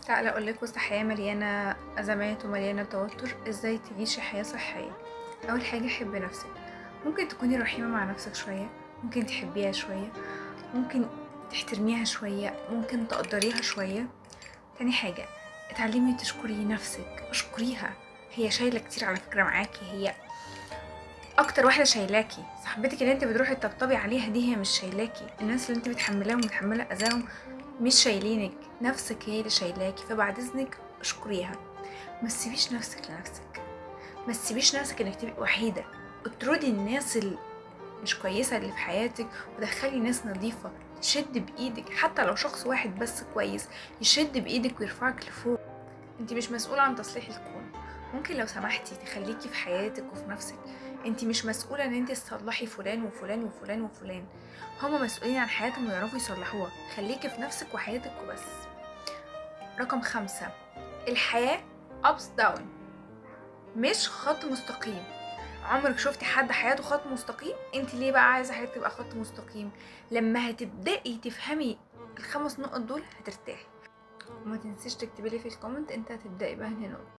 تعالى أقولك وسط حياة مليانة أزمات ومليانة توتر ازاي تعيشي حياة صحية. أول حاجة حبي نفسك. ممكن تكوني رحيمة مع نفسك شوية، ممكن تحبيها شوية، ممكن تحترميها شوية، ممكن تقدريها شوية. تاني حاجة اتعلمي تشكري نفسك، اشكريها. هي شايلة كتير على فكرة معاكي، هي اكتر واحدة شايلاكي. صاحبتك اللي انت بتروحي تطبطبي عليها دي هي مش شايلاكي، الناس اللي انت بتحملاهم ومتحملة اذاهم مش شايلينك، نفسك هي اللي شايلاكي. فبعد اذنك اشكريها. ما تسيبيش نفسك لنفسك، ما تسيبيش نفسك انك تبقي وحيدة. اطردي الناس اللي مش كويسة اللي في حياتك ودخلي ناس نظيفة تشد بايدك. حتى لو شخص واحد بس كويس يشد بايدك ويرفعك لفوق. انت مش مسؤولة عن تصليح الكون. ممكن لو سمحتي تخليكي في حياتك وفي نفسك. انت مش مسؤولة ان انت تصلحي فلان وفلان وفلان وفلان، هما مسؤولين عن حياتهم ويعرفوا يصلحوها. خليكي في نفسك وحياتك وبس. رقم 5، الحياة ups down، مش خط مستقيم. عمرك شفتي حد حياته خط مستقيم؟ انت ليه بقى عايزة حياتك تبقى خط مستقيم؟ لما هتبدأي تفهمي ال5 نقط دول هترتاحي. وما تنسيش تكتبيلي في الكومنت انت هتبدأي بأنهي نقطة.